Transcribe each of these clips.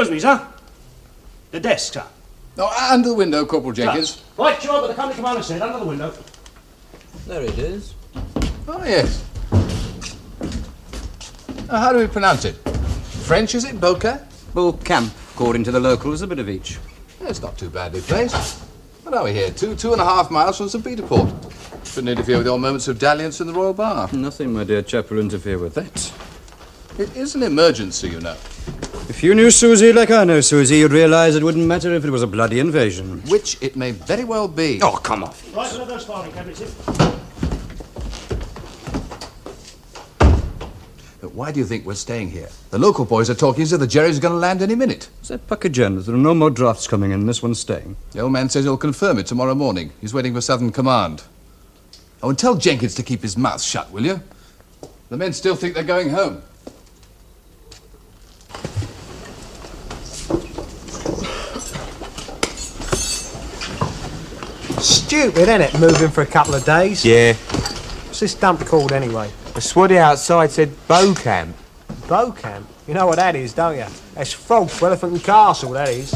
Excuse me, sir. The desk, sir. No, under the window, Corporal Jenkins. Sir. Right, you over the company commander said, under the window. There it is. Oh, yes. How do we pronounce it? French, is it? Beaucamp? Beaucamp, according to the locals, a bit of each. Yeah, it's not too badly placed. What are we here? 2.5 miles from St. Peter Port. Shouldn't interfere with your moments of dalliance in the Royal Bar. Nothing, my dear chap, will interfere with that. It is an emergency, you know. If you knew Susie like I know Susie, you'd realise it wouldn't matter if it was a bloody invasion. Which it may very well be. Oh, come off. Right, one of those filing cabinets in. But why do you think we're staying here? The local boys are talking as if the Jerry's going to land any minute. Is that puck agenda? There are no more drafts coming in. This one's staying. The old man says he'll confirm it tomorrow morning. He's waiting for Southern Command. Oh, and tell Jenkins to keep his mouth shut, will you? The men still think they're going home. Stupid, isn't it, moving for a couple of days? Yeah. What's this dump called, anyway? The swaddy outside said Beaucamp. Beaucamp? You know what that is, don't you? That's Frog for Elephant and Castle, that is.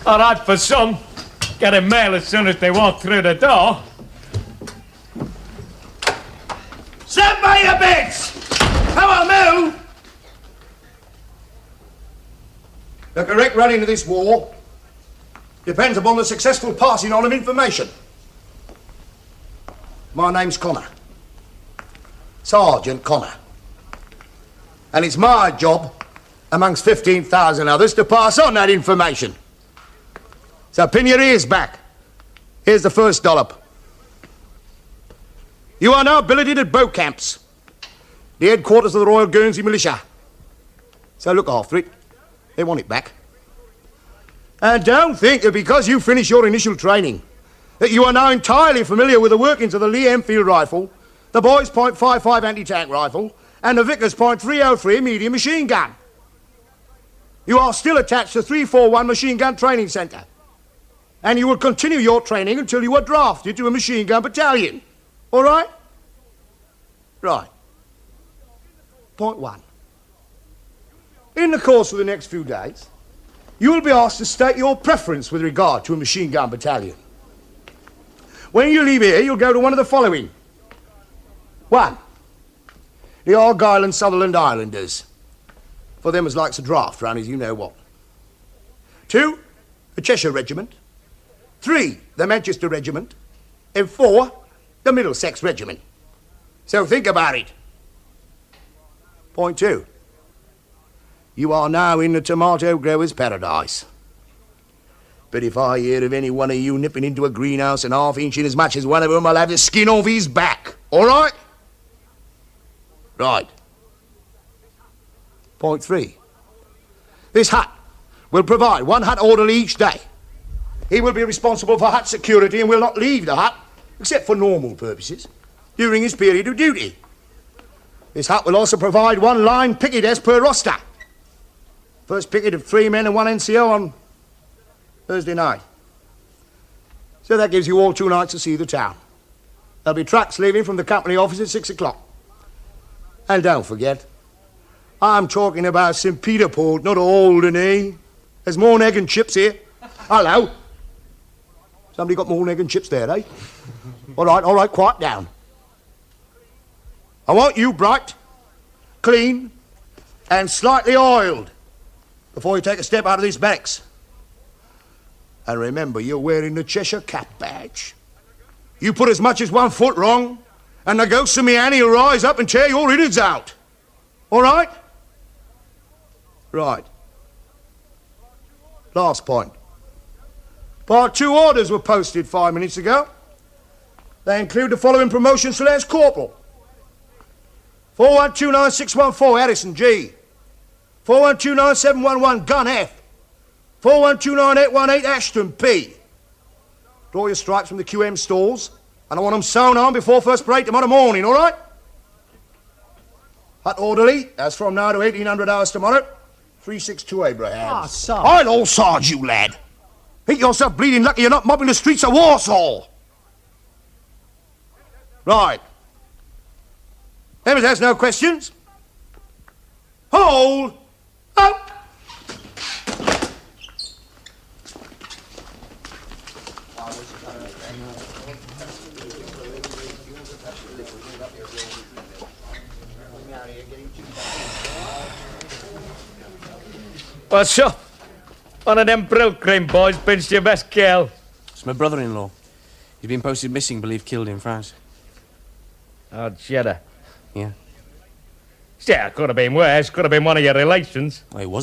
All right, for some. Get a mail as soon as they walk through the door. Stand by your beds! Come on, move! The correct running of this war depends upon the successful passing on of information. My name's Connor. Sergeant Connor. And it's my job, amongst 15,000 others, to pass on that information. So pin your ears back. Here's the first dollop. You are now billeted at Beaucamps, the headquarters of the Royal Guernsey Militia. So look after it. They want it back. And don't think that because you finished your initial training that you are now entirely familiar with the workings of the Lee Enfield rifle, the Boys .55 anti-tank rifle, and the Vickers .303 medium machine gun. You are still attached to 341 Machine Gun Training Centre. And you will continue your training until you are drafted to a machine gun battalion. All right? Right. Point one. In the course of the next few days, you will be asked to state your preference with regard to a machine gun battalion. When you leave here, you'll go to one of the following. 1. The Argyll and Sutherland Islanders. For them as likes a draft run, as you know what. 2. The Cheshire Regiment. 3. The Manchester Regiment. And 4. The Middlesex Regiment. So think about it. Point 2. You are now in the tomato grower's paradise. But if I hear of any one of you nipping into a greenhouse and half-inching as much as one of them, I'll have the skin off his back. All right? Right. Point 3. This hut will provide one hut orderly each day. He will be responsible for hut security and will not leave the hut, except for normal purposes, during his period of duty. This hut will also provide one line picket desk per roster. First picket of 3 men and 1 NCO on Thursday night. So that gives you all 2 nights to see the town. There'll be trucks leaving from the company office at 6 o'clock. And don't forget, I'm talking about St. Peter Port, not Alderney. There's more egg and chips here. Hello? Somebody got more egg and chips there, eh? All right, quiet down. I want you bright, clean, and slightly oiled before you take a step out of these barracks. And remember, you're wearing the Cheshire Cap badge. You put as much as 1 foot wrong, and the ghost of me Annie will rise up and tear your innards out. All right? Right. Last point. Part 2 orders were posted 5 minutes ago. They include the following promotions to Lance Corporal. 4129614 Addison G. 4129711 Gun F. 4129818 Ashton P. Draw your stripes from the QM stalls, and I want them sewn on before first parade tomorrow morning, all right? Hut orderly, as from now to 1800 hours tomorrow, 362 Abraham. Ah, Sarge. I'll all Sarge, you lad. Think yourself bleeding lucky you're not mobbing the streets of Warsaw. Right. Members has no questions. Hold up. What's up? One of them brill cream boys pinched your best girl. It's my brother-in-law. He's been posted missing, believed killed in France. Oh, cheddar. Yeah. Yeah, could have been worse. Could have been one of your relations. Well,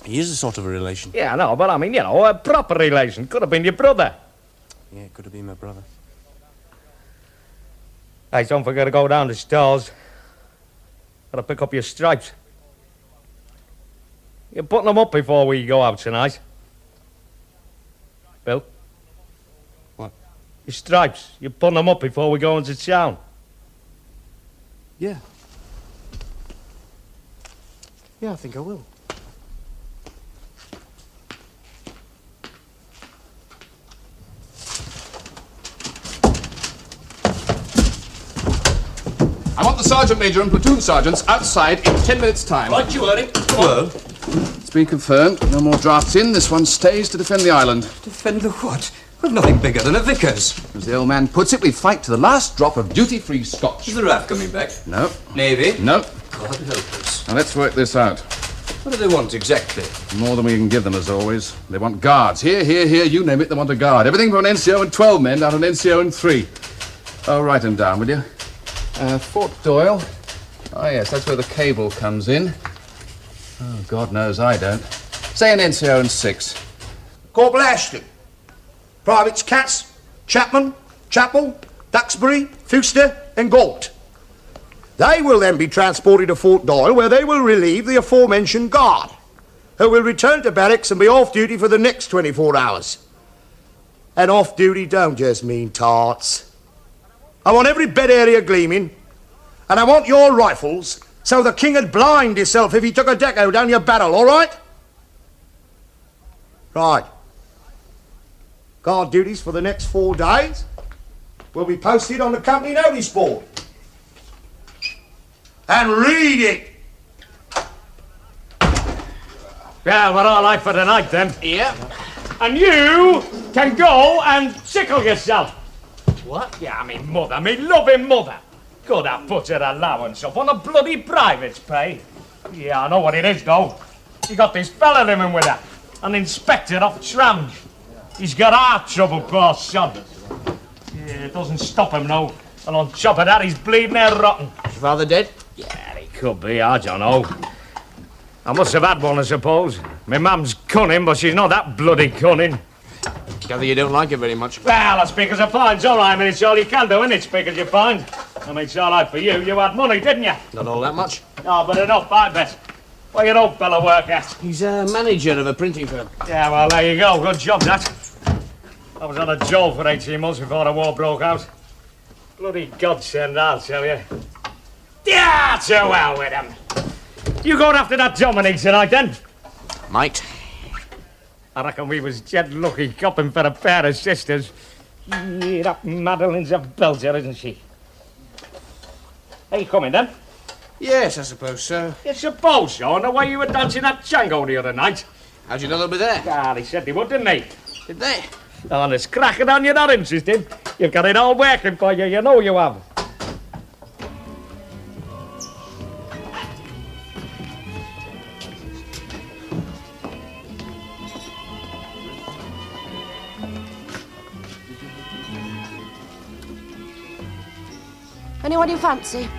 he is a sort of a relation. Yeah, no, but I mean, you know, a proper relation. Could have been your brother. Yeah, it could have been my brother. Hey, don't forget to go down to stores. Gotta pick up your stripes. You're putting them up before we go out tonight. Bill? What? Your stripes. You're putting them up before we go into town. Yeah. Yeah, I think I will. I want the sergeant major and platoon sergeants outside in 10 minutes' time. Right, you heard him. Well, It's been confirmed. No more drafts in. This one stays to defend the island. defend the what? We've nothing bigger than a vicar's. As the old man puts it, we fight to the last drop of duty-free scotch. Is the RAF coming back? No. Navy? No. God help us. Now let's work this out. What do they want exactly? More than we can give them, as always. They want guards. Here, you name it, they want a guard. Everything from an NCO and 12 men down to an NCO and 3. Oh, write them down, will you? Fort Doyle. Oh, yes, that's where the cable comes in. Oh, God knows I don't. Say an NCO and 6. Corporal Ashton. Privates Katz, Chapman, Chappell, Duxbury, Fuster and Galt. They will then be transported to Fort Doyle, where they will relieve the aforementioned guard, who will return to barracks and be off duty for the next 24 hours. And off duty don't just mean tarts. I want every bed area gleaming, and I want your rifles so the king would blind himself if he took a deco down your barrel, all right? Right. Guard duties for the next 4 days will be posted on the company notice board. And read it. Yeah, we're all right for tonight, then. Yeah. And you can go and tickle yourself. What? Yeah, I mean, mother, me loving mother. Could have put her allowance up on a bloody private's pay. Yeah, I know what it is, though. She got this fella living with her, an inspector off Tram. He's got heart trouble, poor son. Yeah, it doesn't stop him, no. And on top of that, he's bleeding out rotten. Is your father dead? Yeah, he could be, I don't know. I must have had one, I suppose. My mum's cunning, but she's not that bloody cunning. Gather you don't like it very much. Well, I speak as a find's all right. I mean, it's all you can do, isn't it? Speak as you find. I mean, it's all right for you. You had money, didn't you? Not all that much. No, but enough, I bet. Where your old fella work at? He's a manager of a printing firm. Yeah, well, there you go. Good job, that. I was on a job for 18 months before the war broke out. Bloody godsend, I'll tell you. Yeah, to hell with him. You going after that Dominique tonight, then? Might. I reckon we was dead lucky copping for a pair of sisters. Yeah, that Madeline's a belter, isn't she? Are you coming, then? Yes, I suppose so. You suppose so, and the way you were dancing that Django the other night. How'd you know they'll be there? Ah, they said they would, didn't they? Did they? Oh, and it's cracking on you're not interested. You've got it all working for you, you know you have. Anyone you fancy?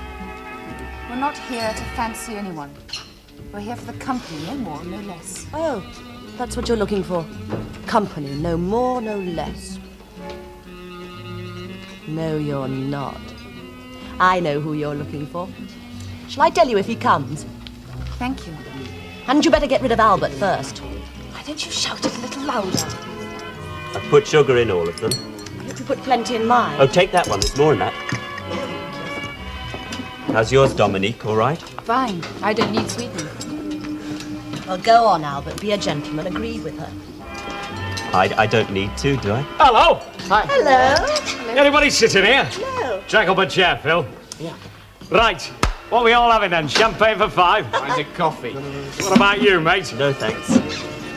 We're not here to fancy anyone. We're here for the company, no more, no less. Oh, that's what you're looking for. Company, no more, no less. No, you're not. I know who you're looking for. Shall I tell you if he comes? Thank you. Hadn't you better get rid of Albert first? Why don't you shout it a little louder? I've put sugar in all of them. I hope you put plenty in mine. Oh, take that one. There's more in that. How's yours, Dominique? All right? Fine. I don't need sweetening. Well, go on, Albert. Be a gentleman. Agree with her. I don't need to, do I? Hello. Hi. Hello. Anybody sitting here? No. Drag up a chair, Phil. Yeah. Right. What are we all having then? Champagne for 5? Mine's a coffee. What about you, mate? No, thanks.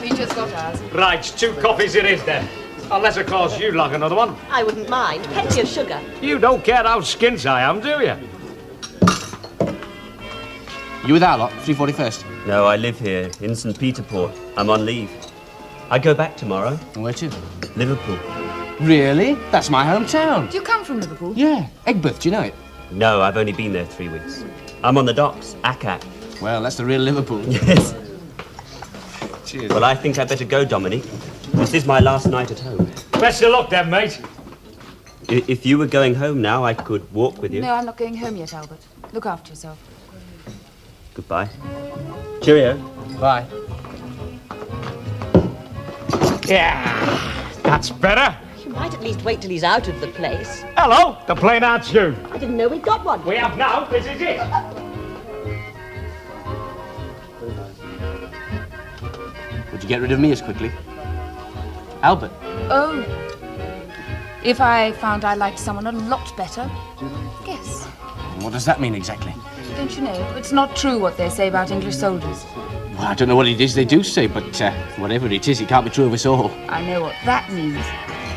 We just got ours. Right, 2 coffees it is then. Unless, of course, you'd like another one. I wouldn't mind. Plenty of sugar. You don't care how skint I am, do you? You with our lot, 341st? No, I live here in St. Peter Port. I'm on leave. I go back tomorrow. Where to? Liverpool. Really? That's my hometown. Do you come from Liverpool? Yeah. Egbert, do you know it? No, I've only been there 3 weeks. I'm on the docks, ACAC. Well, that's the real Liverpool. Yes. Cheers. Well, I think I'd better go, Dominique. This is my last night at home. Best of luck then, mate. If you were going home now, I could walk with you. No, I'm not going home yet, Albert. Look after yourself. Goodbye. Cheerio. Bye. Yeah, that's better. You might at least wait till he's out of the place. Hello, the plain art's you. I didn't know we'd got one. We have now, this is it. Would you get rid of me as quickly? Albert. Oh. If I found I liked someone a lot better, yes. What does that mean exactly? Don't you know? It's not true what they say about English soldiers. Well, I don't know what it is they do say, but whatever it is, it can't be true of us all. I know what that means.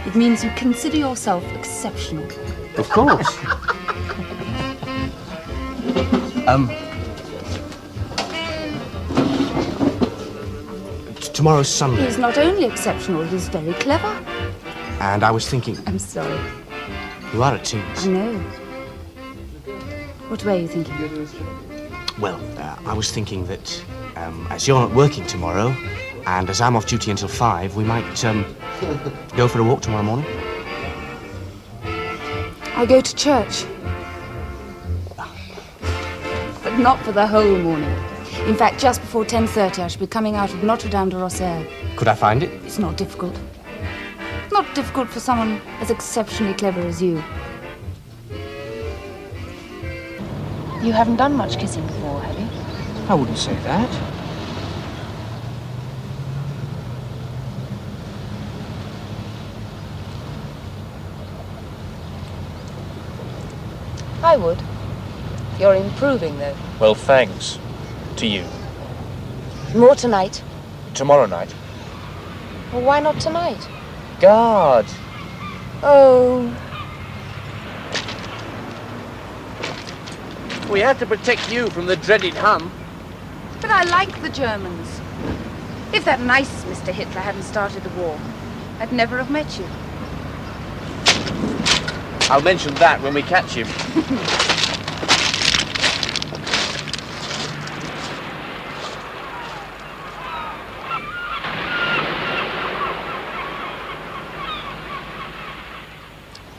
It means you consider yourself exceptional. Of course. Tomorrow's Sunday. He's not only exceptional, he's very clever. And I was thinking... I'm sorry. You are a tease. I know. What were you thinking? Well, I was thinking that as you're not working tomorrow, and as I'm off duty until 5, we might go for a walk tomorrow morning. I go to church. But not for the whole morning. In fact, just before 10:30, I shall be coming out of Notre Dame de Rosaire. Could I find it? It's not difficult. Not difficult for someone as exceptionally clever as you. You haven't done much kissing before, have you? I wouldn't say that. I would. You're improving, though. Well, thanks. To you. More tonight. Tomorrow night. Well, why not tonight? God! Oh. We had to protect you from the dreaded Hun. But I like the Germans. If that nice Mr. Hitler hadn't started the war, I'd never have met you. I'll mention that when we catch him.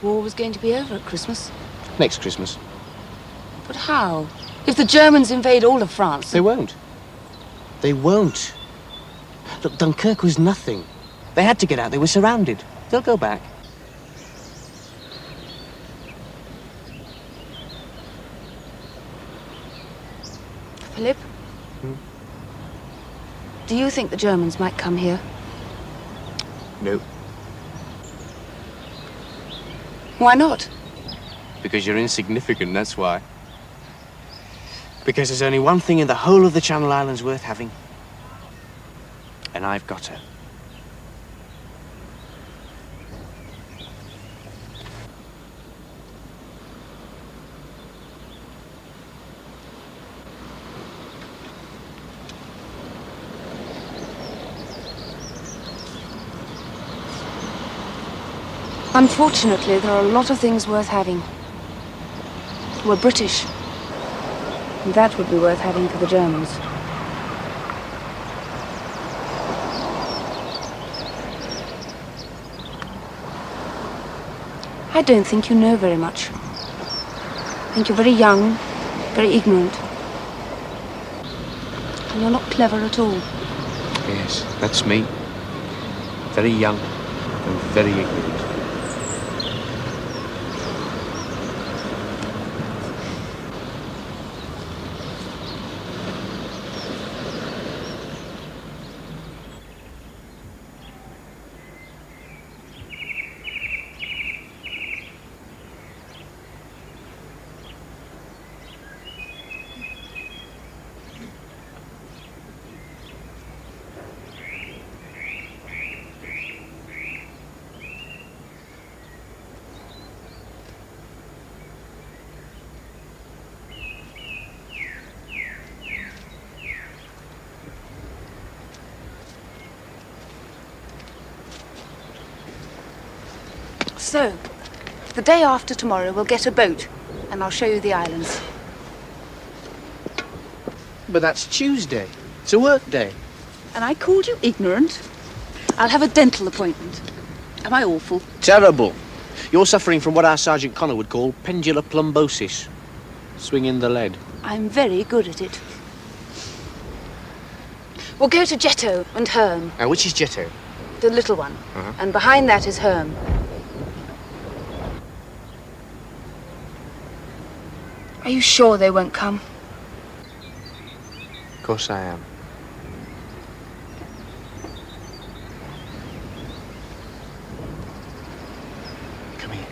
War was going to be over at Christmas. Next Christmas. But how? If the Germans invade all of France... They won't. They won't. Look, Dunkirk was nothing. They had to get out. They were surrounded. They'll go back. Philip? Do you think the Germans might come here? No. Why not? Because you're insignificant, that's why. Because there's only one thing in the whole of the Channel Islands worth having. And I've got her. Unfortunately, there are a lot of things worth having. We're British. And that would be worth having for the Germans. I don't think you know very much. I think you're very young, very ignorant. And you're not clever at all. Yes, that's me. Very young and very ignorant. So, the day after tomorrow, we'll get a boat, and I'll show you the islands. But that's Tuesday. It's a work day. And I called you ignorant? I'll have a dental appointment. Am I awful? Terrible. You're suffering from what our Sergeant Connor would call pendular plumbosis. Swinging the lead. I'm very good at it. We'll go to Jetto and Herm. Now, which is Jetto? The little one. And behind that is Herm. Are you sure they won't come? Of course I am. Come here.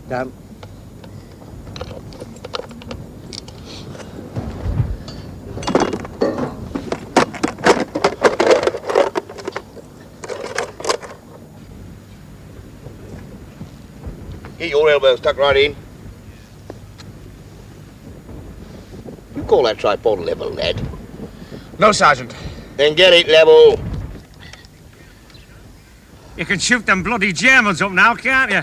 Down. Get your elbows tucked right in. You call that tripod level, lad? No, Sergeant. Then get it level. You can shoot them bloody Germans up now, can't you?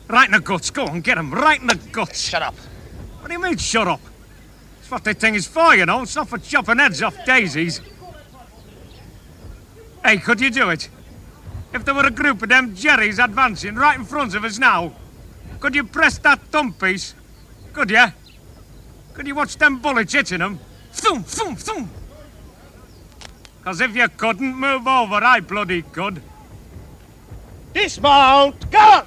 Right in the guts. Go on, get him. Right in the guts. Shut up. What do you mean, shut up? It's what that thing is for, you know. It's not for chopping heads off daisies. Hey, could you do it? If there were a group of them Jerrys advancing right in front of us now, could you press that thumb piece? Could you? Could you watch them bullets hitting them? Thump, thump, thump. Because if you couldn't move over, I bloody could. Dismount! Go on!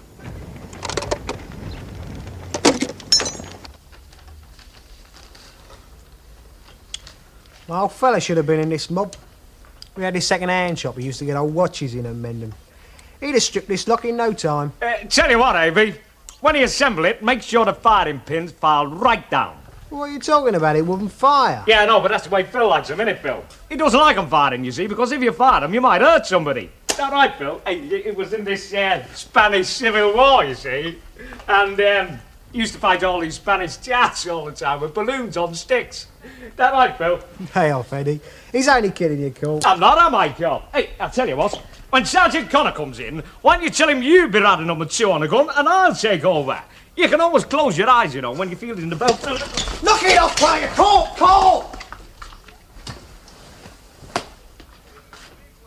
My old fella should have been in this mob. We had this second-hand shop. We used to get old watches in and mend them. He'd have stripped this lock in no time. Tell you what, Avey. When you assemble it, make sure the firing pins file right down. What are you talking about? It wouldn't fire. Yeah, I know, but that's the way Phil likes them, innit, Phil? He doesn't like them firing, you see, because if you fire them, you might hurt somebody. Is that right, Phil? Hey, it was in this Spanish Civil War, you see. And he used to fight all these Spanish jats all the time with balloons on sticks. Is that right, Phil? Hey off, Eddie. He's only kidding you, Cole. I'm not, am I, Cole? Hey, I'll tell you what. When Sergeant Connor comes in, why don't you tell him you be riding number 2 on a gun and I'll take over? You can always close your eyes, you know, when you're feeling the belt. Knock it off, player! Call!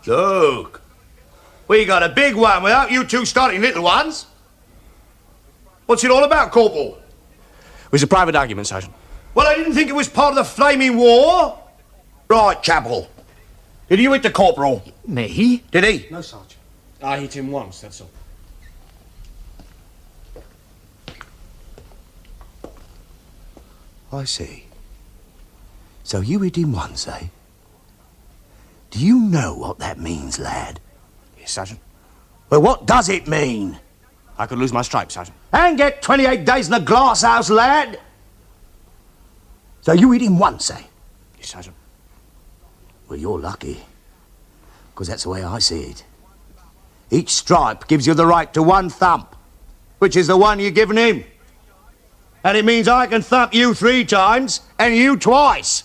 Look, we got a big one without you two starting little ones. What's it all about, Corporal? It was a private argument, Sergeant. Well, I didn't think it was part of the flaming war. Right, Chapel. Did you hit the Corporal? Me? Did he? No, Sergeant. I hit him once, that's all. I see. So you hit him once, eh? Do you know what that means, lad? Yes, Sergeant. Well, what does it mean? I could lose my stripes, Sergeant. And get 28 days in the glass house, lad? So you hit him once, eh? Yes, Sergeant. Well, you're lucky. Because that's the way I see it. Each stripe gives you the right to one thump, which is the one you're giving him. And it means I can thump you 3 times and you twice.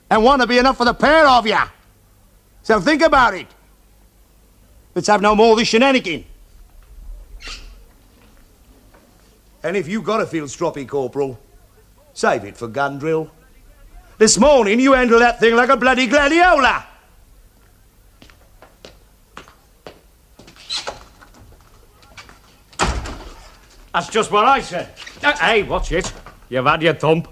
And one will be enough for the pair of you. So think about it. Let's have no more of this shenanigan. And if you got to feel stroppy, Corporal, save it for gun drill. This morning you handled that thing like a bloody gladiola. That's just what I said. Hey, watch it. You've had your thump.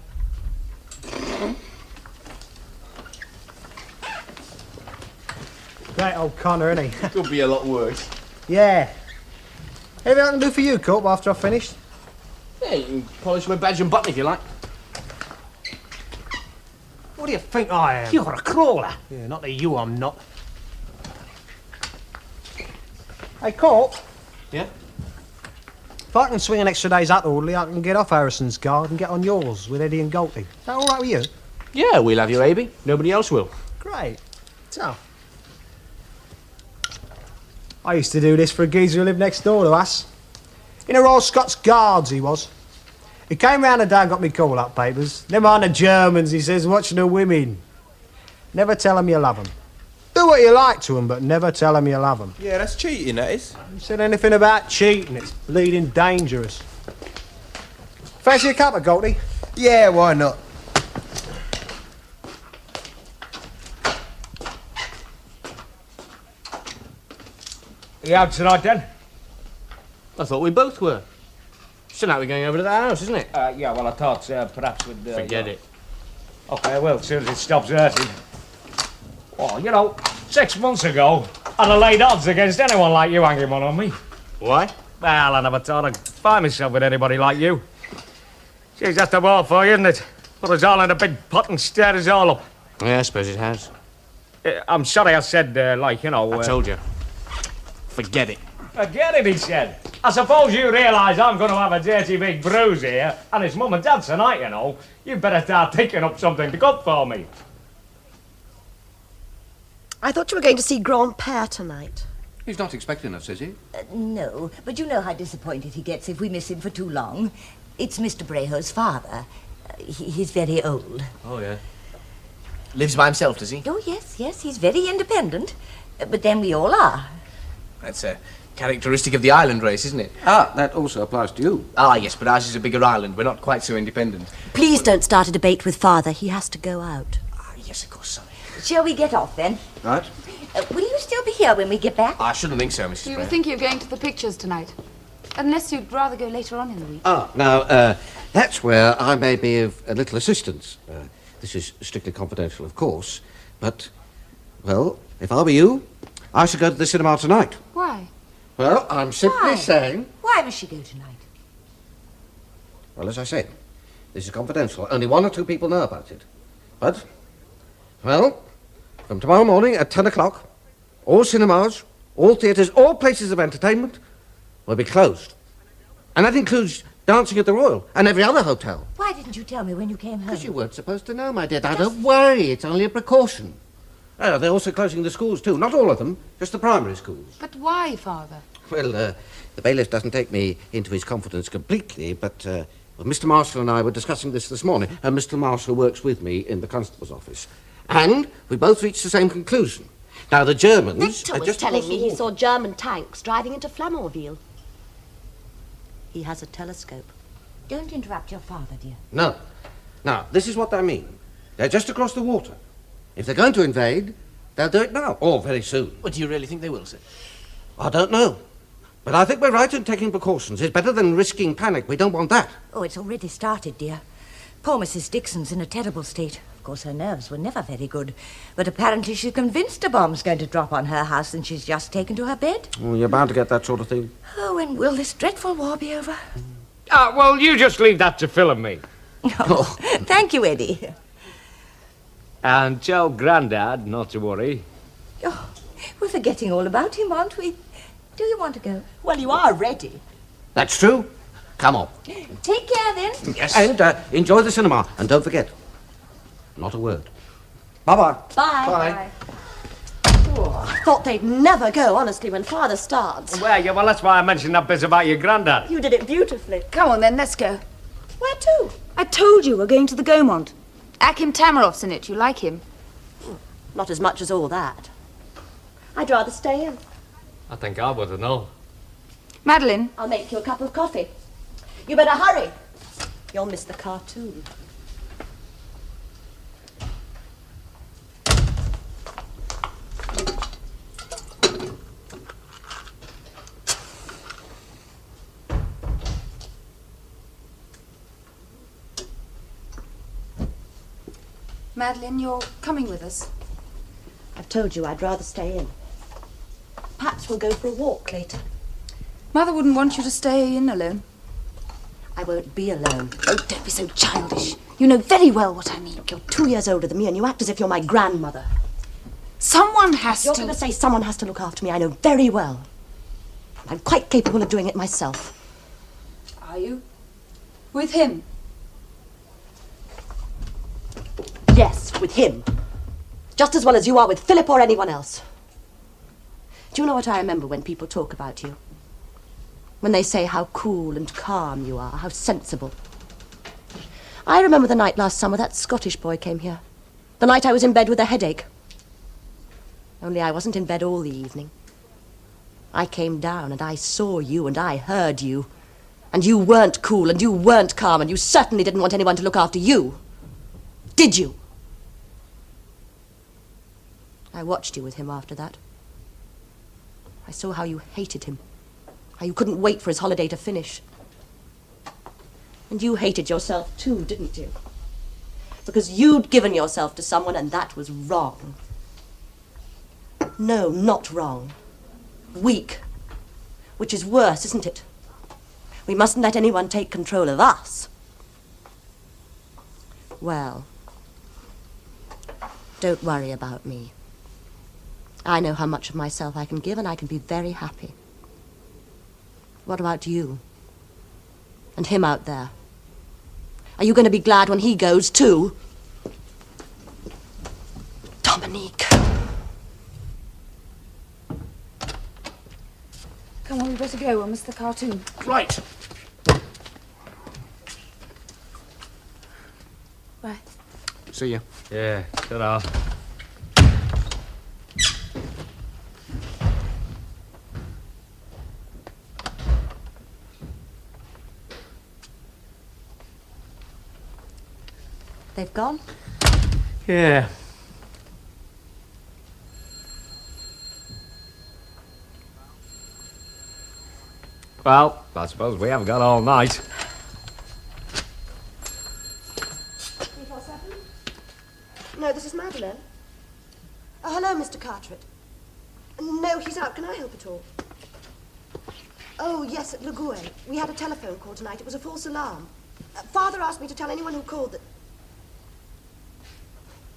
Great old Connor, isn't he? Could be a lot worse. Yeah. Anything I can do for you, Corp, after I've finished? Yeah, you can polish my badge and button if you like. What do you think I am? You're a crawler. Yeah, not to you, I'm not. Hey, Corp. Yeah? If I can swing an extra day's at Audley, I can get off Harrison's guard and get on yours with Eddie and Galty. Is that all right with you? Yeah, we'll have you, Abby. Nobody else will. Great. So, I used to do this for a geezer who lived next door to us. In a Royal Scots Guards, he was. He came round the day and got me call-up papers. Them aren't the Germans, he says, watching the women. Never tell them you love them. Do what you like to them, but never tell them you love them. Yeah, that's cheating, that is. You said anything about cheating, it's bleeding dangerous. Fancy a cup of Galty? Yeah, why not? You out tonight, then? I thought we both were. So now we're going over to that house, isn't it? Yeah, well, I thought perhaps we'd... Forget it. OK, well, as soon as it stops hurting. Oh, you know, 6 months ago, I'd have laid odds against anyone like you hanging one on me. Why? Well, I never thought I'd find myself with anybody like you. Geez, that's the ball for you, isn't it? Put us all in a big pot and stirred us all up. Yeah, I suppose it has. I'm sorry I said, like, you know... I told you. Forget it. Forget it, he said. I suppose you realise I'm going to have a dirty big bruise here, and it's Mum and Dad tonight, you know. You better start thinking up something to cook for me. I thought you were going to see Grandpère tonight. He's not expecting us, is he? No, but you know how disappointed he gets if we miss him for too long. It's Mr. Breho's father. He's very old. Oh, yeah. Lives by himself, does he? Oh, yes, he's very independent. But then we all are. That's a characteristic of the island race, isn't it? Ah, that also applies to you. Ah, yes, but ours is a bigger island. We're not quite so independent. Please don't start a debate with Father. He has to go out. Ah, yes, of course, sorry. Shall we get off, then? Right. Will you still be here when we get back? I shouldn't think so, Mrs. We were Brown. thinking of going to the pictures tonight. Unless you'd rather go later on in the week. Now, that's where I may be of a little assistance. This is strictly confidential, of course, but, well, if I were you, I should go to the cinema tonight. Why? Well, I'm simply saying... Why must she go tonight? Well, as I said, this is confidential. Only 1 or 2 people know about it. But, well, from tomorrow morning at 10 o'clock, all cinemas, all theatres, all places of entertainment will be closed. And that includes dancing at the Royal and every other hotel. Why didn't you tell me when you came home? Because you weren't supposed to know, my dear. Now, don't worry. It's only a precaution. Oh, they're also closing the schools, too. Not all of them, just the primary schools. But why, Father? Well, the bailiff doesn't take me into his confidence completely, but well, Mr. Marshall and I were discussing this morning, and Mr. Marshall works with me in the constable's office. And we both reached the same conclusion. Now, the Germans... Victor was telling me he saw German tanks driving into Flamanville. He has a telescope. Don't interrupt your father, dear. No. Now, this is what I mean. They're just across the water. If they're going to invade, they'll do it now, or very soon. Well, do you really think they will, sir? I don't know. But I think we're right in taking precautions. It's better than risking panic. We don't want that. Oh, it's already started, dear. Poor Mrs. Dixon's in a terrible state. Of course, her nerves were never very good. But apparently she's convinced a bomb's going to drop on her house and she's just taken to her bed. Well, you're bound to get that sort of thing. Oh, when will this dreadful war be over? Well, you just leave that to Phil and me. Oh, thank you, Eddie. And tell Grandad not to worry. Oh, we're forgetting all about him, aren't we? Do you want to go? Well, you are ready. That's true. Come on. Take care, then. Yes. And enjoy the cinema. And don't forget, not a word. Bye-bye. Bye. I thought they'd never go, honestly, when Father starts. Well, that's why I mentioned that bit about your Grandad. You did it beautifully. Come on, then, let's go. Where to? I told you we're going to the Gaumont. Akim Tamarov's in it. You like him? Not as much as all that. I'd rather stay in. I think I would have known. Madeline? I'll make you a cup of coffee. You better hurry. You'll miss the cartoon. Madeline, you're coming with us. I've told you I'd rather stay in. Perhaps we'll go for a walk later. Mother wouldn't want you to stay in alone. I won't be alone. Oh, don't be so childish. You know very well what I mean. You're 2 years older than me and you act as if you're my grandmother. Someone has You're to... going to say someone has to look after me. I know very well. I'm quite capable of doing it myself. Are you? With him? Yes, with him. Just as well as you are with Philip or anyone else. Do you know what I remember when people talk about you? When they say how cool and calm you are, how sensible. I remember the night last summer that Scottish boy came here. The night I was in bed with a headache. Only I wasn't in bed all the evening. I came down and I saw you and I heard you. And you weren't cool and you weren't calm and you certainly didn't want anyone to look after you. Did you? I watched you with him after that. I saw how you hated him. How you couldn't wait for his holiday to finish. And you hated yourself too, didn't you? Because you'd given yourself to someone and that was wrong. No, not wrong. Weak. Which is worse, isn't it? We mustn't let anyone take control of us. Well, don't worry about me. I know how much of myself I can give and I can be very happy. What about you? And him out there? Are you going to be glad when he goes too? Dominique. Come on, we better go. We'll miss the cartoon. Right. Bye. See you. Yeah, ta-ra. They've gone? Yeah. Well, I suppose we haven't got all night. 347? No, this is Madeleine. Oh, hello, Mr. Carteret. No, he's out. Can I help at all? Oh, yes, at Lagoue. We had a telephone call tonight. It was a false alarm. Father asked me to tell anyone who called that...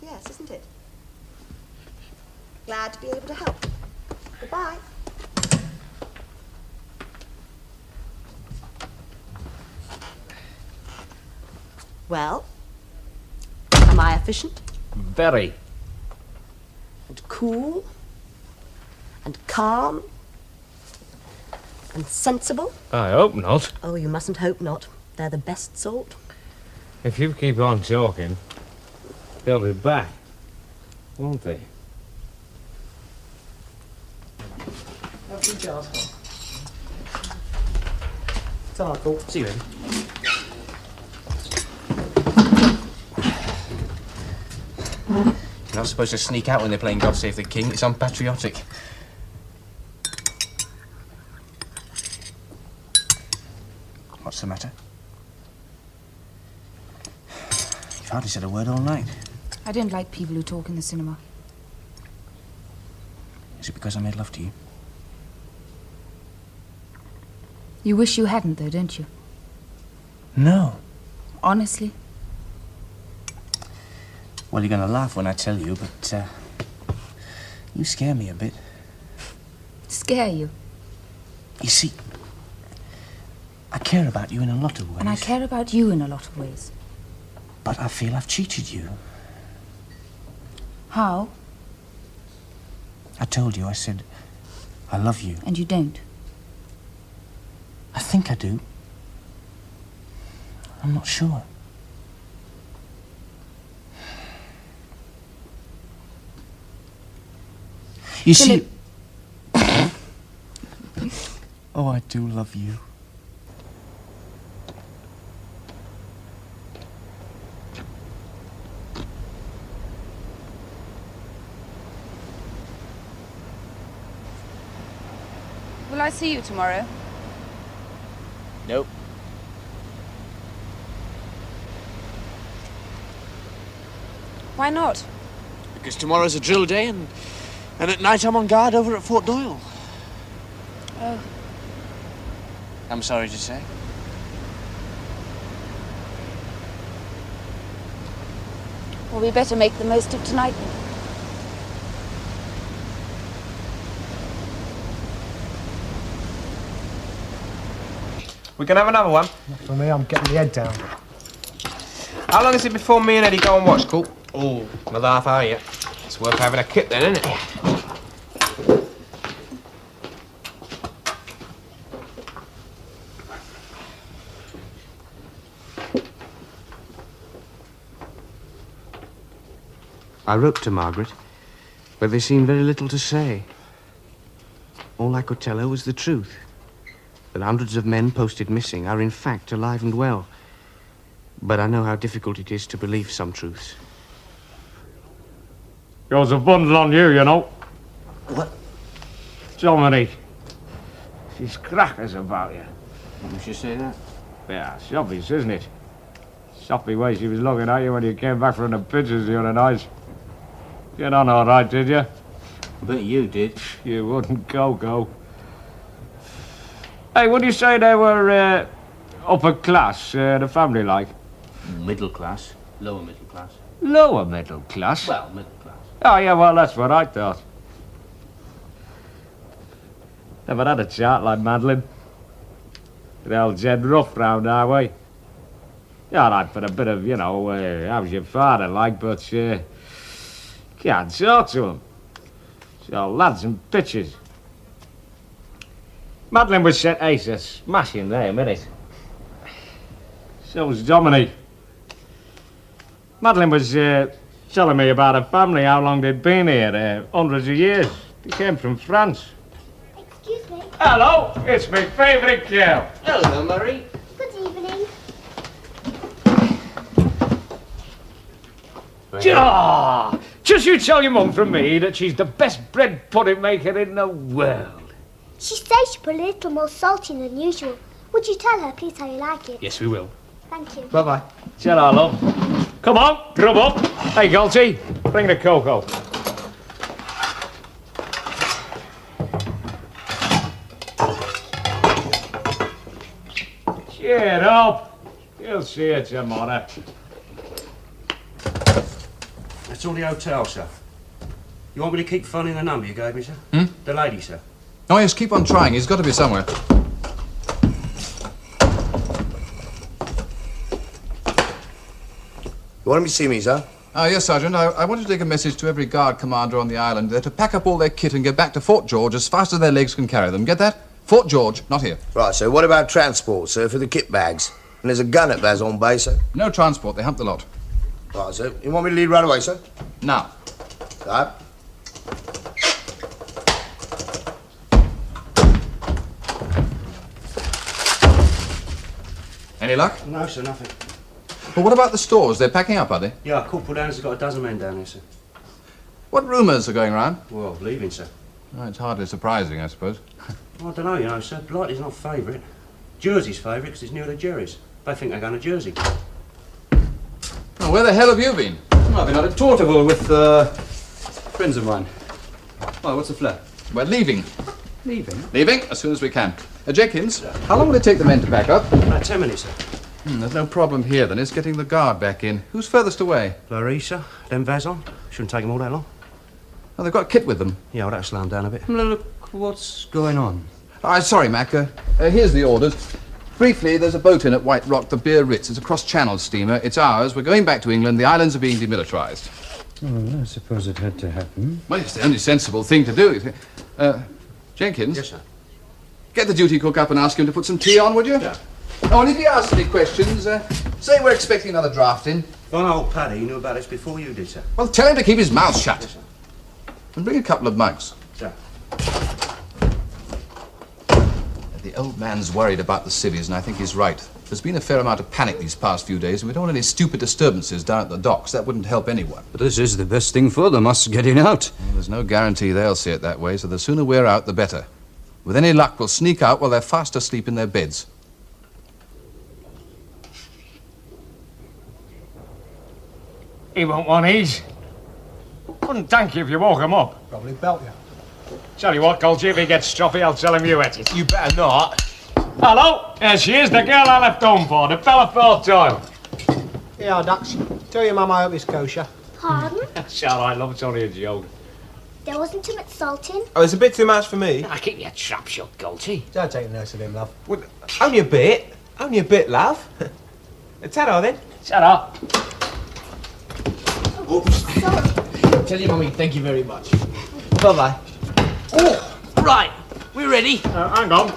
Yes, isn't it? Glad to be able to help. Goodbye. Well, am I efficient? Very. And cool? And calm? And sensible? I hope not. Oh, you mustn't hope not. They're the best sort. If you keep on talking, they'll be back, won't they? See you, Eddie. You're not supposed to sneak out when they're playing God Save the King. It's unpatriotic. What's the matter? You've hardly said a word all night. I don't like people who talk in the cinema. Is it because I made love to you? You wish you hadn't, though, don't you? No. Honestly? Well, you're going to laugh when I tell you, but you scare me a bit. Scare you? You see, I care about you in a lot of ways. And I care about you in a lot of ways. But I feel I've cheated you. How? I told you, I said, I love you. And you don't? I think I do. I'm not sure. You see... Oh, I do love you. Will I see you tomorrow? Nope. Why not? Because tomorrow's a drill day and at night I'm on guard over at Fort Doyle. Oh. I'm sorry to say. Well, we better make the most of tonight then. We can have another one. Not for me, I'm getting the head down. How long is it before me and Eddie go and watch, Cool? Oh, another half hour yet. It's worth having a kip then, isn't it? I wrote to Margaret, but there seemed very little to say. All I could tell her was the truth. That hundreds of men posted missing are in fact alive and well. But I know how difficult it is to believe some truths. Yours a bundle on you, you know. What? Dominic. She's crackers about you. You should say that. Yeah, it's obvious, isn't it? Soppy way she was looking at you when you came back from the pictures the other night. Get on all right, did you? But you did. You wouldn't go. Hey, would you say they were upper class, the family like? Middle class. Lower middle class. Lower middle class? Well, middle class. Oh, yeah, well, that's what I thought. Never had a chart like Madeline. The old Jed rough round our way. Yeah, all right, for a bit of, you know, how's your father like, but can't talk to him. It's all lads and bitches. Madeline was set ace, a smashing name, innit? So was Dominic. Madeline was telling me about her family, how long they'd been here, hundreds of years. They came from France. Excuse me. Hello, it's my favourite girl. Hello, Murray. Good evening. Just you tell your mum from me that she's the best bread pudding maker in the world. She says she put a little more salt in than usual. Would you tell her, please, how you like it? Yes, we will. Thank you. Bye-bye. Ta-ra, love. Come on, grub up. Hey, Golty, bring the cocoa. Cheer up. You'll see it tomorrow. That's all the hotel, sir. You want me to keep phoning the number you gave me, sir? The lady, sir. Oh, yes, keep on trying. He's got to be somewhere. You wanted me to see me, sir? Yes, Sergeant. I want to take a message to every guard commander on the island. They're to pack up all their kit and get back to Fort George as fast as their legs can carry them. Get that? Fort George, not here. Right, so what about transport, sir, for the kit bags? And there's a gun at Baz on base, sir? No transport. They hump the lot. Right, sir. You want me to lead right away, sir? Now. Right. Any luck? No, sir, nothing. Well, what about the stores? They're packing up, are they? Yeah, Corporal Downs has got a dozen men down here, sir. What rumours are going round? Well, leaving, sir. Oh, it's hardly surprising, I suppose. I don't know, you know, sir. Blighty's not favourite. Jersey's favourite because it's near the Jerry's. They think they're going to Jersey. Oh, where the hell have you been? I've been out at Torterville with friends of mine. Well, what's the flat? We're leaving. Leaving? Leaving as soon as we can. Jenkins, how long will it take the men to pack up? About 10 minutes, sir. There's no problem here, then. It's getting the guard back in. Who's furthest away? Larissa, then Vazon. Shouldn't take them all that long. Oh, they've got kit with them. Yeah, well, that'll slow them down a bit. Look, what's going on? Sorry, Mac. Here's the orders. Briefly, there's a boat in at White Rock, the Beer Ritz. It's a cross-channel steamer. It's ours. We're going back to England. The islands are being demilitarised. Oh, I suppose it had to happen. Well, it's the only sensible thing to do. Jenkins? Yes, sir. Get the duty cook up and ask him to put some tea on, would you? Yeah. Oh, and if he asks any questions, say we're expecting another draft in. Von old Paddy knew about this before you did, sir. Well, tell him to keep his mouth shut. Yes, sir. And bring a couple of mugs. Sir. The old man's worried about the civvies, and I think he's right. There's been a fair amount of panic these past few days, and we don't want any stupid disturbances down at the docks. That wouldn't help anyone. But this is the best thing for them, us getting out. Well, there's no guarantee they'll see it that way, so the sooner we're out, the better. With any luck, we'll sneak out while they're fast asleep in their beds. He won't want ease. Wouldn't thank you if you woke him up. Probably belt you. Tell you what, Golgi, if he gets stuffy, I'll tell him you ate it. You better not. Hello, there she is, the girl I left home for, the fella Fort Doyle. Yeah, Dux. Tell your mum I hope it's kosher. Pardon? That's all right, love, it's only a joke. There wasn't too much salt in. Oh, it's a bit too much for me. I keep your trap shut, Golty. Don't take notice of him, love. Well, only a bit. Only a bit, love. Ta-ra, then. Shut up. Tell your mummy thank you very much. Bye-bye. Oh, right. We're ready. Hang on.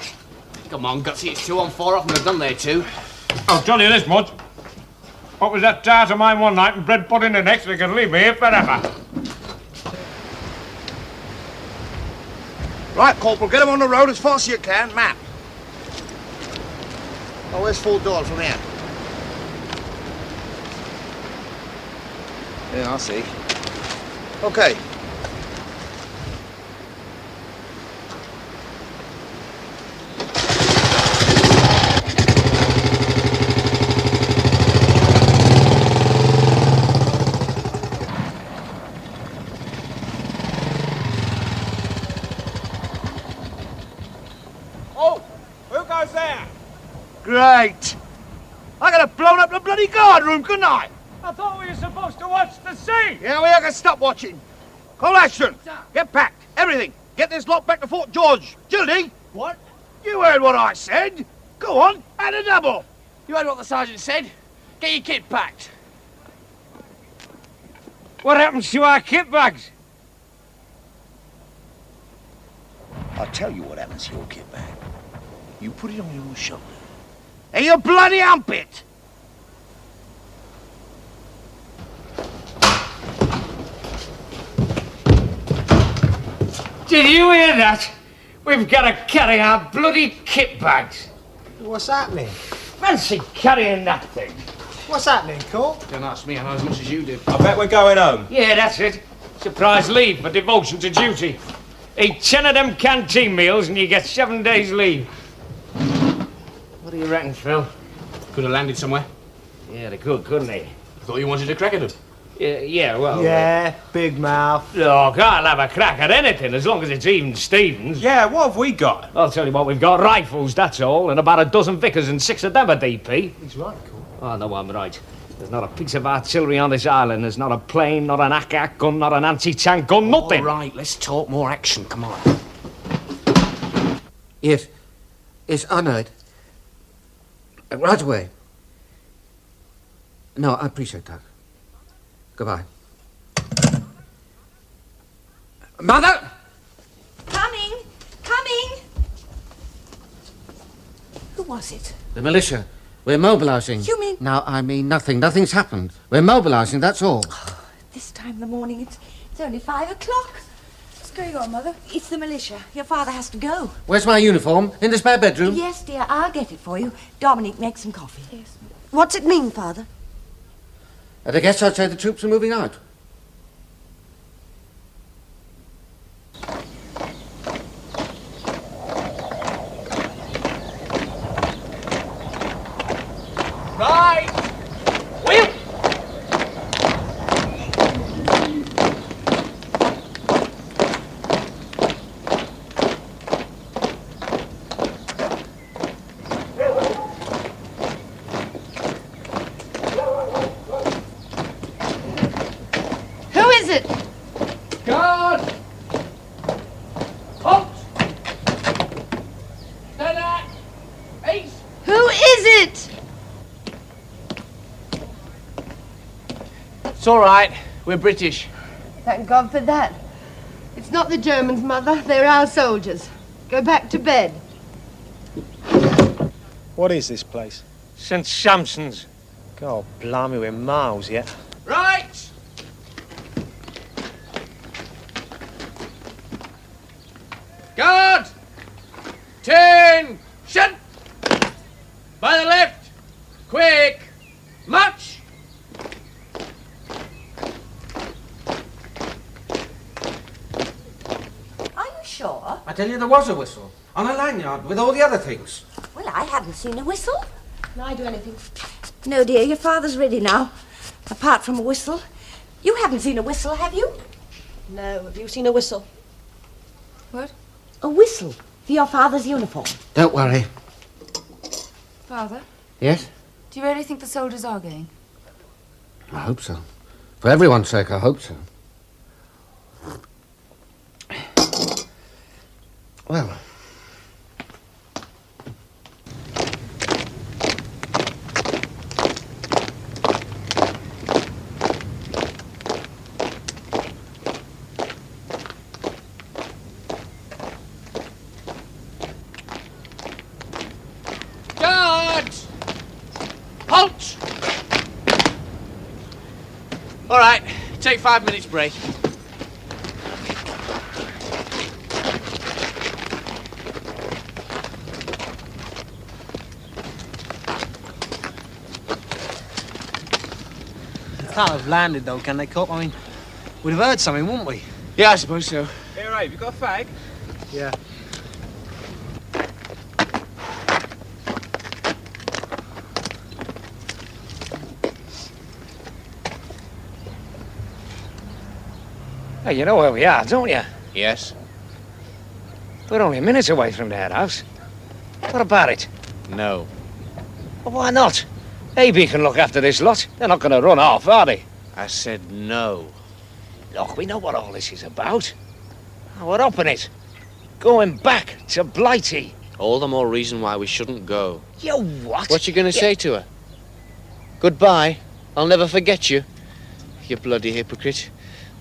Come on, Gutsy. It's 2 on 4 off and they've done there too. I'll tell you this much. What was that tart of mine one night and bread pudding the next? They can leave me here forever. Right, Corporal, get him on the road as fast as you can. Map. Oh, where's Fort Doyle from here? Yeah, I see. Okay. Oh, who goes there? Great. I could have blown up the bloody guard room, couldn't I? I thought we were supposed to watch the sea. Yeah, we can stop watching. Call Ashton. Get packed. Everything. Get this lot back to Fort George. Gildy. What? You heard what I said. Go on, add a double. You heard what the sergeant said? Get your kit packed. What happens to our kit bags? I'll tell you what happens to your kit bag. You put it on your shoulder. And you bloody hump it. Did you hear that? We've got to carry our bloody kit bags. What's happening? Fancy carrying that thing. What's happening, Court? Don't ask me, I know as much as you do. I bet we're going home. Yeah, that's it. Surprise leave for devotion to duty. Eat 10 of them canteen meals and you get 7 days leave. What do you reckon, Phil? Could have landed somewhere. Yeah, they could, couldn't they? I thought you wanted to crack at them. Yeah, well... Yeah, big mouth. Look, I'll have a crack at anything as long as it's even Stevens. Yeah, what have we got? I'll tell you what, we've got rifles, that's all, and about a dozen Vickers and 6 of them are DP. He's right, Court. Oh, no, I'm right. There's not a piece of artillery on this island. There's not a plane, not an AK gun, not an anti-tank gun, nothing. All right, let's talk more action. Come on. Yes. Yes, I know it. Right away. No, I appreciate that. Goodbye. Mother! Coming! Coming! Who was it? The militia. We're mobilising. You mean... No, I mean nothing. Nothing's happened. We're mobilising, that's all. This time in the morning, it's only 5 o'clock. What's going on, Mother? It's the militia. Your father has to go. Where's my uniform? In the spare bedroom? Yes, dear, I'll get it for you. Dominic, make some coffee. Yes. What's it mean, Father? I guess I'd say the troops are moving out. Right! Will! Who is it? Guard! Halt! Stand up! Ace! Who is it? It's all right. We're British. Thank God for that. It's not the Germans, Mother. They're our soldiers. Go back to bed. What is this place? St. Sampson's. God, blimey, we're miles yet. Right! Guard! 10! Shut! By the left! Quick! March! Are you sure? I tell you, there was a whistle. On a lanyard with all the other things. Well, I haven't seen a whistle. Can I do anything? No, dear, your father's ready now. Apart from a whistle. You haven't seen a whistle, have you? No, have you seen a whistle? What? A whistle for your father's uniform. Don't worry. Father, Yes? do you really think the soldiers are going? I hope so. For everyone's sake, I hope so. Well. Guards! Halt! All right, take 5 minutes break. Can't have landed though, can they, Cop? I mean, we'd have heard something, wouldn't we? Yeah, I suppose so. Hey, right, have you got a fag? Yeah. Hey, you know where we are, don't you? Yes. We're only a minute away from the head house. What about it? No. Well, why not? AB can look after this lot. They're not going to run off, are they? I said no. Look, we know what all this is about. We're up in it. Going back to Blighty. All the more reason why we shouldn't go. You what? What you gonna say to her? Goodbye. I'll never forget you. You bloody hypocrite.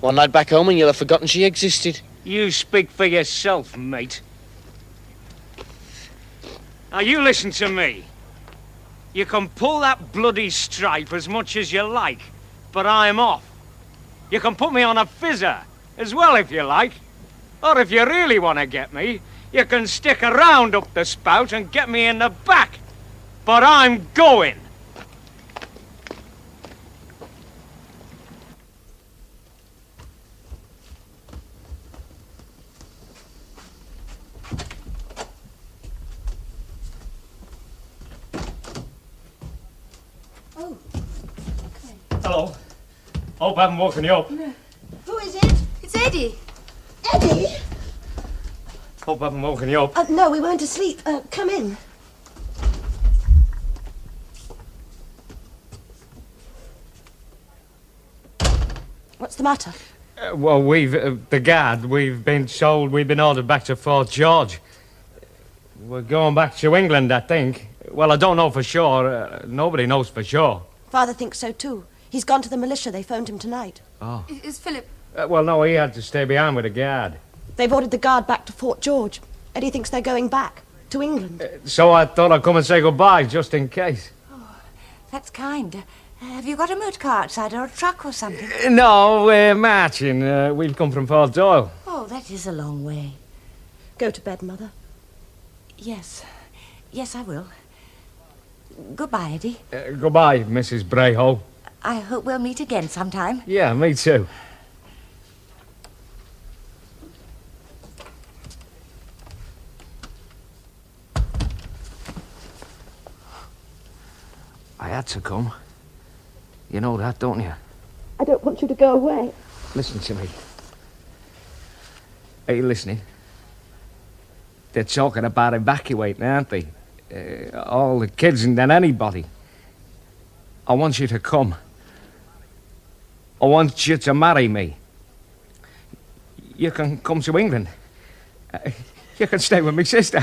One night back home and you'll have forgotten she existed. You speak for yourself, mate. Now, you listen to me. You can pull that bloody stripe as much as you like, but I'm off. You can put me on a fizzer as well if you like. Or if you really want to get me, you can stick around up the spout and get me in the back. But I'm going. Oh. Hello. Hope I haven't woken you up. No. Who is it? It's Eddie. Eddie? Hope I haven't woken you up. No, we weren't asleep. Come in. What's the matter? Well, the guard, we've been told we've been ordered back to Fort George. We're going back to England, I think. Well, I don't know for sure. Nobody knows for sure. Father thinks so too. He's gone to the militia. They phoned him tonight. Oh. Is Philip... Well, no, he had to stay behind with the guard. They've ordered the guard back to Fort George. Eddie thinks they're going back to England. So I thought I'd come and say goodbye, just in case. That's kind. Have you got a motor car outside or a truck or something? No, we're marching. We've come from Fort Doyle. Oh, that is a long way. Go to bed, Mother. Yes. Yes, I will. Goodbye, Eddie. Goodbye, Mrs. Brayhole. I hope we'll meet again sometime. Yeah, me too. I had to come. You know that, don't you? I don't want you to go away. Listen to me. Are you listening? They're talking about evacuating, aren't they? All the kids and then anybody. I want you to come. I want you to marry me. You can come to England. You can stay with my sister.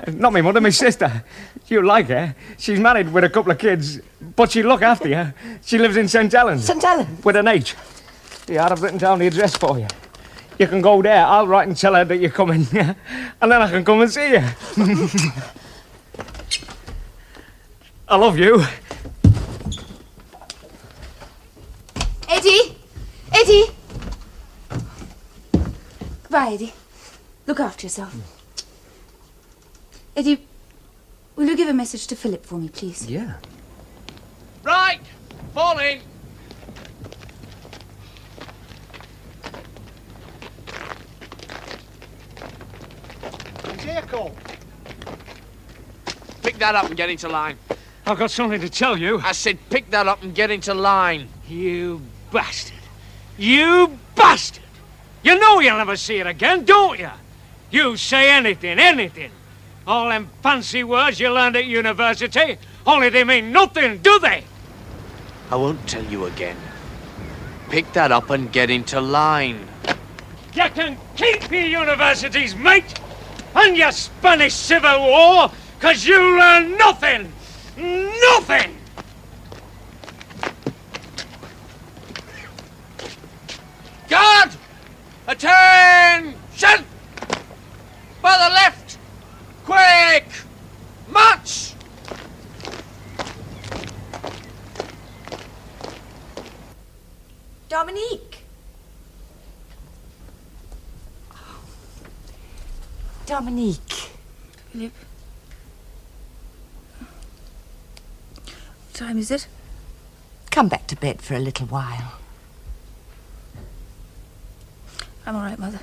Not my mother, my sister. You like her. She's married with a couple of kids, but she'll look after you. She lives in St. Helens. St. Helens? With an H. Yeah, I've written down the address for you. You can go there. I'll write and tell her that you're coming. And then I can come and see you. I love you. Eddie! Eddie! Goodbye, Eddie. Look after yourself. Eddie, will you give a message to Philip for me, please? Yeah. Right! Fall in! He's here, Cole. Pick that up and get into line. I've got something to tell you. I said pick that up and get into line. You bastard. You bastard! You know you'll never see it again, don't you? You say anything, anything. All them fancy words you learned at university, only they mean nothing, do they? I won't tell you again. Pick that up and get into line. You can keep your universities, mate! and your Spanish Civil War, 'cause you learn nothing! Nothing! Guard! Attention! By the left! Quick! March! Dominique! Dominique. Philip. What time is it? Come back to bed for a little while. I'm all right, Mother.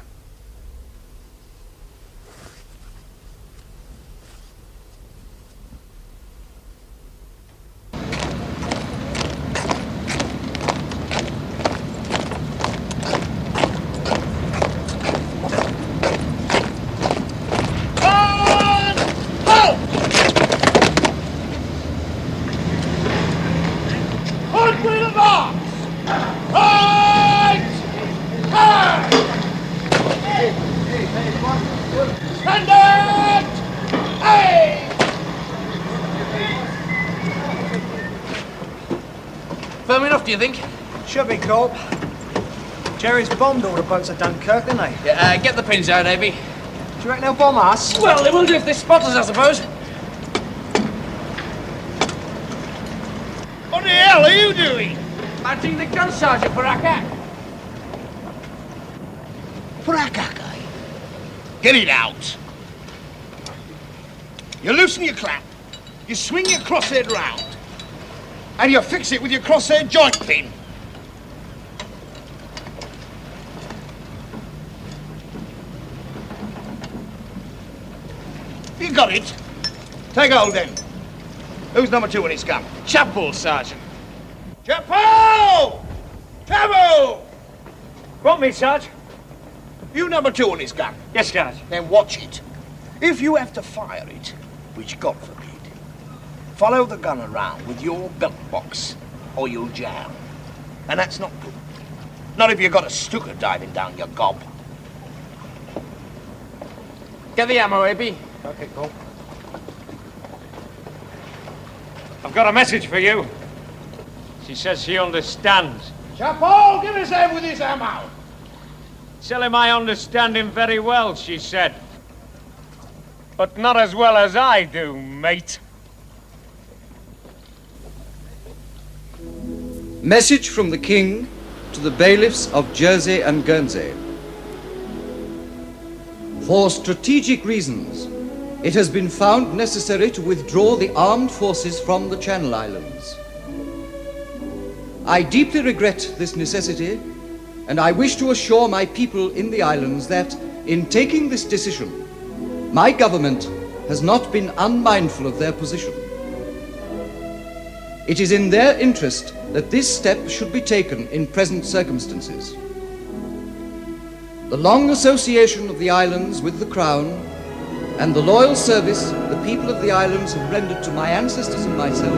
Firm enough, do you think? Should be, Corp. Jerry's bombed all the boats at Dunkirk, didn't they? Yeah, get the pins out, Abby. Do you reckon they'll bomb us? Well, they will do if they spot us, I suppose. What the hell are you doing? Mounting the gun sergeant for Akak. For Akak, eh? Get it out. You loosen your clamp, you swing your crosshead round, and you fix it with your crosshair joint pin. You got it. Take hold then. Who's number 2 on his gun? Chapel, Sergeant. Chapel! Chapel! Want me, Sarge? You number 2 on his gun? Yes, Sarge. Then watch it. If you have to fire it, which God forbid, follow the gun around with your belt box, or you'll jam. And that's not good. Not if you've got a stuka diving down your gob. Get the ammo, Abby. Okay, cool. I've got a message for you. She says she understands. Chapel, give his head with his ammo. Tell him I understand him very well, she said. But not as well as I do, mate. Message from the King to the bailiffs of Jersey and Guernsey. For strategic reasons, it has been found necessary to withdraw the armed forces from the Channel Islands. I deeply regret this necessity, and I wish to assure my people in the islands that, in taking this decision, my government has not been unmindful of their position. It is in their interest that this step should be taken in present circumstances. The long association of the islands with the Crown and the loyal service the people of the islands have rendered to my ancestors and myself